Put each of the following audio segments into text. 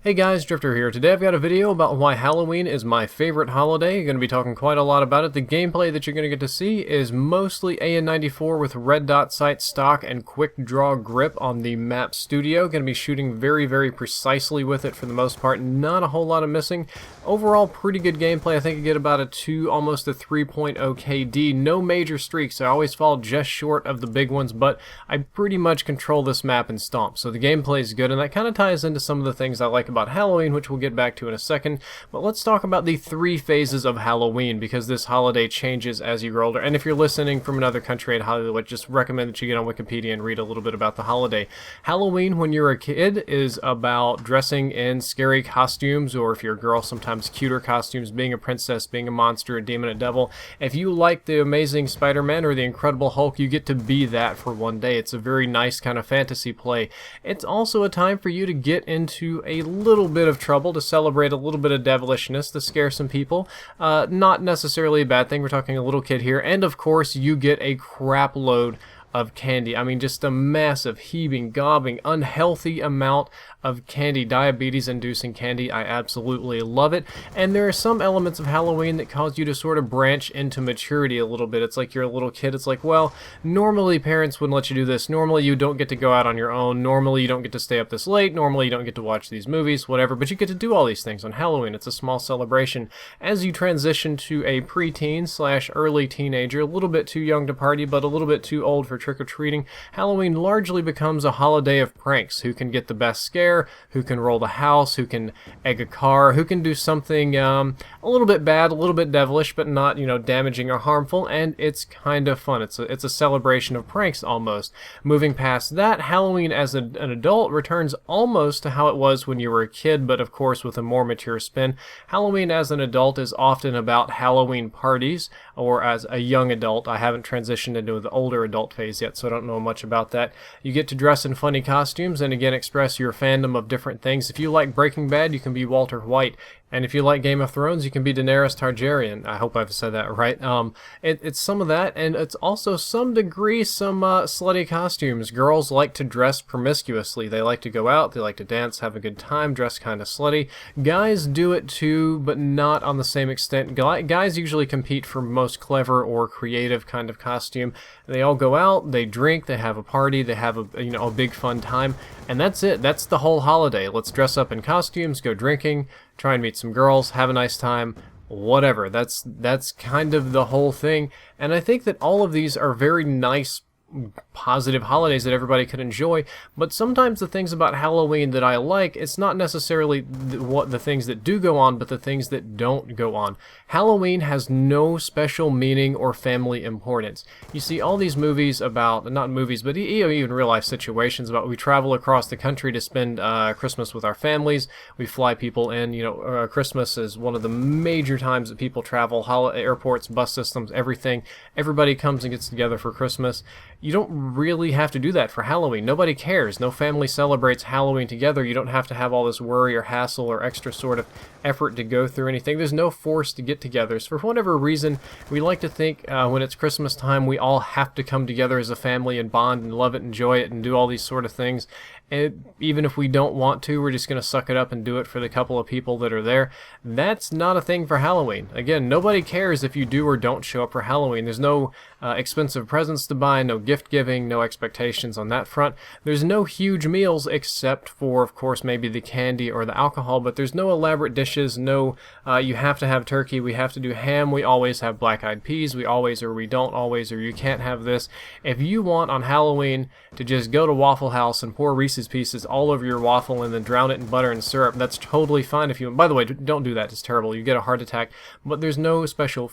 Hey guys, Drifter here. Today I've got a video about why Halloween is my favorite holiday. I'm going to be talking quite a lot about it. The gameplay that you're going to get to see is mostly AN94 with red dot sight stock and quick draw grip on the map studio. Going to be shooting very precisely with it for the most part. Not a whole lot of missing. Overall, pretty good gameplay. I think I get about a 2, almost a 3.0 KD. No major streaks. I always fall just short of the big ones, but I pretty much control this map and stomp. So the gameplay is good, and that kind of ties into some of the things I like about Halloween, which we'll get back to in a second. But let's talk about the 3 phases of Halloween, because this holiday changes as you grow older. And if you're listening from another country in Hollywood, just recommend that you get on Wikipedia and read a little bit about the holiday. Halloween, when you're a kid, is about dressing in scary costumes, or if you're a girl, sometimes cuter costumes, being a princess, being a monster, a demon, a devil. If you like the Amazing Spider-Man or the Incredible Hulk, you get to be that for one day. It's a very nice kind of fantasy play. It's also a time for you to get into a little bit of trouble, to celebrate a little bit of devilishness, to scare some people. Not necessarily a bad thing. We're talking a little kid here. And of course, you get a crap load of candy. I mean, just a massive, heaving, gobbing, unhealthy amount of candy, diabetes-inducing candy. I absolutely love it. And there are some elements of Halloween that cause you to sort of branch into maturity a little bit. It's like you're a little kid. It's like, well, normally parents wouldn't let you do this. Normally you don't get to go out on your own. Normally you don't get to stay up this late. Normally you don't get to watch these movies, whatever. But you get to do all these things on Halloween. It's a small celebration. As you transition to a preteen / early teenager, a little bit too young to party, but a little bit too old for trick-or-treating, Halloween largely becomes a holiday of pranks. Who can get the best scare? Who can roll the house? Who can egg a car? Who can do something a little bit bad, a little bit devilish, but not, damaging or harmful? And it's kind of fun. It's a celebration of pranks almost. Moving past that, Halloween as an adult returns almost to how it was when you were a kid, but of course with a more mature spin. Halloween as an adult is often about Halloween parties, or as a young adult. I haven't transitioned into the older adult phase yet, so I don't know much about that. You get to dress in funny costumes and again express your fandom of different things. If you like Breaking Bad, you can be Walter White. And if you like Game of Thrones, you can be Daenerys Targaryen. I hope I've said that right. It's some of that, and it's also some degree some slutty costumes. Girls like to dress promiscuously. They like to go out, they like to dance, have a good time, dress kind of slutty. Guys do it too, but not on the same extent. Guys usually compete for most clever or creative kind of costume. They all go out, they drink, they have a party, they have a big fun time, and that's it. That's the whole holiday. Let's dress up in costumes, go drinking, try and meet some girls, have a nice time, whatever. That's kind of the whole thing. And I think that all of these are very nice, positive holidays that everybody could enjoy, but sometimes the things about Halloween that I like, it's not necessarily the things that do go on, but the things that don't go on. Halloween has no special meaning or family importance. You see all these movies about, not movies, but even real life situations about we travel across the country to spend Christmas with our families. We fly people in. Christmas is one of the major times that people travel. Airports, bus systems, everything. Everybody comes and gets together for Christmas. You don't really have to do that for Halloween. Nobody cares. No family celebrates Halloween together. You don't have to have all this worry or hassle or extra sort of effort to go through anything. There's no force to get together. So for whatever reason, we like to think when it's Christmas time, we all have to come together as a family and bond and love it, enjoy it, and do all these sort of things. Even if we don't want to, we're just going to suck it up and do it for the couple of people that are there. That's not a thing for Halloween. Again, nobody cares if you do or don't show up for Halloween. There's no expensive presents to buy, no gift giving, no expectations on that front. There's no huge meals except for, of course, maybe the candy or the alcohol, but there's no elaborate dishes. No, you have to have turkey, we have to do ham, we always have black-eyed peas, we always or we don't always, or you can't have this. If you want on Halloween to just go to Waffle House and pour Reese's Pieces all over your waffle and then drown it in butter and syrup, that's totally fine. If you, by the way, don't do that. It's terrible. You get a heart attack. But there's no special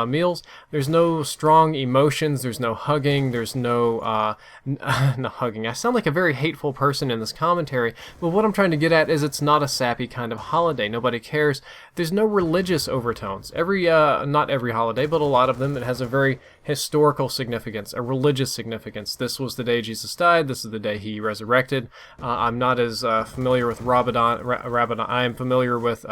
meals. There's no strong emotions. There's no hugging. There's no no hugging. I sound like a very hateful person in this commentary, but what I'm trying to get at is it's not a sappy kind of holiday. Nobody cares. There's no religious overtones. Not every holiday, but a lot of them, it has a very historical significance, a religious significance. This was the day Jesus died. This is the day he resurrected. I'm not as familiar with Ramadan. I am familiar with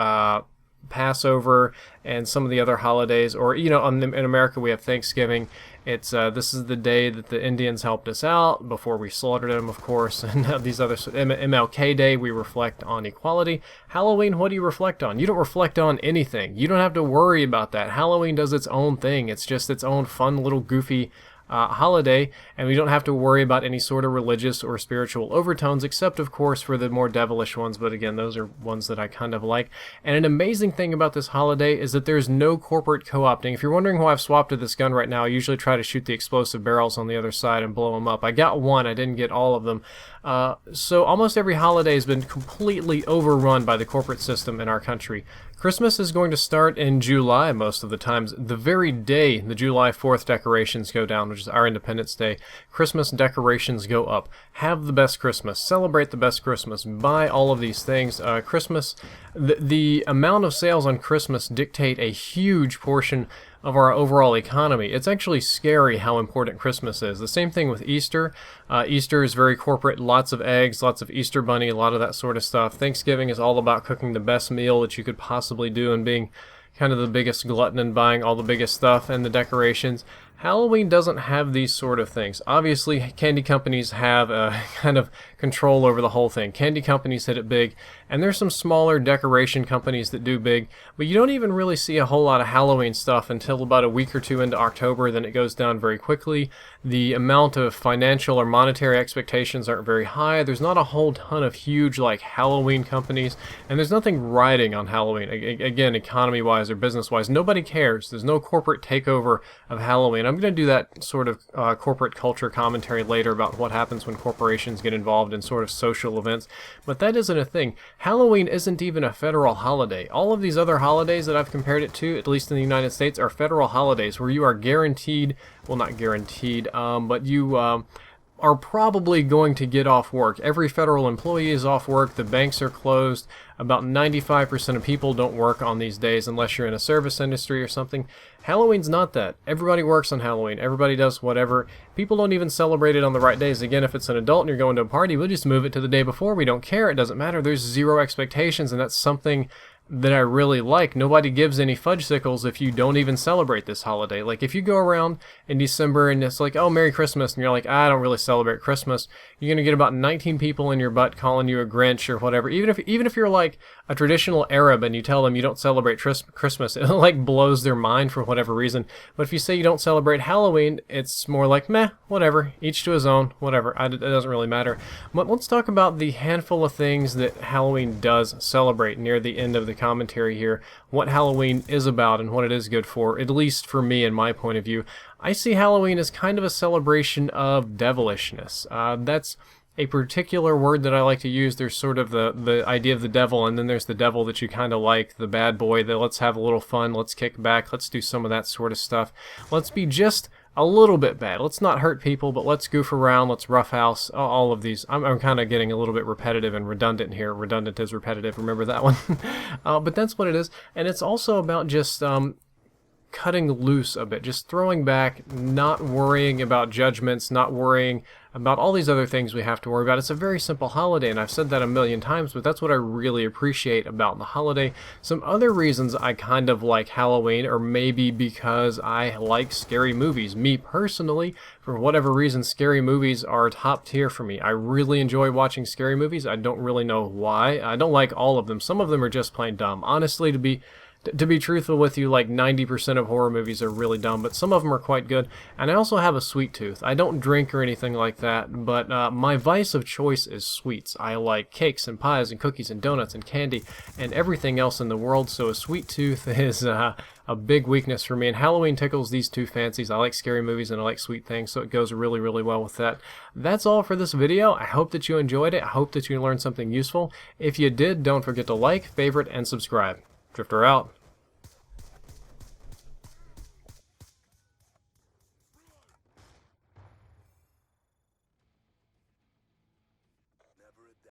Passover and some of the other holidays, or in America we have Thanksgiving. It's this is the day that the Indians helped us out before we slaughtered them, of course, and these other MLK Day, we reflect on equality. Halloween, what do you reflect on? You don't reflect on anything. You don't have to worry about that. Halloween does its own thing. It's just its own fun little goofy holiday, and we don't have to worry about any sort of religious or spiritual overtones, except of course for the more devilish ones, but again, those are ones that I kind of like. And an amazing thing about this holiday is that there's no corporate co-opting. If you're wondering why I've swapped to this gun right now, I usually try to shoot the explosive barrels on the other side and blow them up. I got one, I didn't get all of them. So almost every holiday has been completely overrun by the corporate system in our country. Christmas is going to start in July most of the times, the very day the July 4th decorations go down, which is our Independence Day. Christmas decorations go up. Have the best Christmas. Celebrate the best Christmas. Buy all of these things. Christmas, the amount of sales on Christmas dictate a huge portion of our overall economy. It's actually scary how important Christmas is. The same thing with Easter. Easter is very corporate, lots of eggs, lots of Easter bunny, a lot of that sort of stuff. Thanksgiving is all about cooking the best meal that you could possibly do and being kind of the biggest glutton and buying all the biggest stuff and the decorations. Halloween doesn't have these sort of things. Obviously, candy companies have a kind of control over the whole thing. Candy companies hit it big, and there's some smaller decoration companies that do big, but you don't even really see a whole lot of Halloween stuff until about a week or two into October, then it goes down very quickly. The amount of financial or monetary expectations aren't very high. There's not a whole ton of huge like Halloween companies, and there's nothing riding on Halloween. Again, economy-wise or business-wise, nobody cares. There's no corporate takeover of Halloween. I'm going to do that sort of corporate culture commentary later about what happens when corporations get involved in sort of social events, but that isn't a thing. Halloween isn't even a federal holiday. All of these other holidays that I've compared it to, at least in the United States, are federal holidays where you are guaranteed, well, not guaranteed, but you are probably going to get off work. Every federal employee is off work. The banks are closed. About 95% of people don't work on these days unless you're in a service industry or something. Halloween's not that. Everybody works on Halloween. Everybody does whatever. People don't even celebrate it on the right days. Again, if it's an adult and you're going to a party, we'll just move it to the day before. We don't care. It doesn't matter. There's zero expectations, and that's something that I really like. Nobody gives any fudgesicles if you don't even celebrate this holiday. Like if you go around in December and it's like, oh, Merry Christmas, and you're like, I don't really celebrate Christmas, you're going to get about 19 people in your butt calling you a Grinch or whatever. Even if you're like a traditional Arab and you tell them you don't celebrate Christmas, it like blows their mind for whatever reason. But if you say you don't celebrate Halloween, it's more like, meh, whatever, each to his own, whatever, it doesn't really matter. But let's talk about the handful of things that Halloween does celebrate near the end of the commentary here, what Halloween is about and what it is good for, at least for me and my point of view. I see Halloween as kind of a celebration of devilishness. That's a particular word that I like to use. There's sort of the idea of the devil, and then there's the devil that you kind of like, the bad boy, that let's have a little fun, let's kick back, let's do some of that sort of stuff. Let's be just a little bit bad. Let's not hurt people, but let's goof around, let's roughhouse, all of these. I'm kind of getting a little bit repetitive and redundant here. Redundant is repetitive, remember that one? But that's what it is. And it's also about just cutting loose a bit, just throwing back, not worrying about judgments, not worrying about all these other things we have to worry about. It's a very simple holiday, and I've said that a million times, but that's what I really appreciate about the holiday. Some other reasons I kind of like Halloween, or maybe because I like scary movies. Me personally, for whatever reason, scary movies are top tier for me. I really enjoy watching scary movies. I don't really know why. I don't like all of them. Some of them are just plain dumb. Honestly, to be truthful with you, like 90% of horror movies are really dumb, but some of them are quite good. And I also have a sweet tooth. I don't drink or anything like that, but my vice of choice is sweets. I like cakes and pies and cookies and donuts and candy and everything else in the world, so a sweet tooth is a big weakness for me, and Halloween tickles these two fancies. I like scary movies and I like sweet things, so it goes really, really well with that. That's all for this video. I hope that you enjoyed it. I hope that you learned something useful. If you did, don't forget to like, favorite, and subscribe. Drifter out.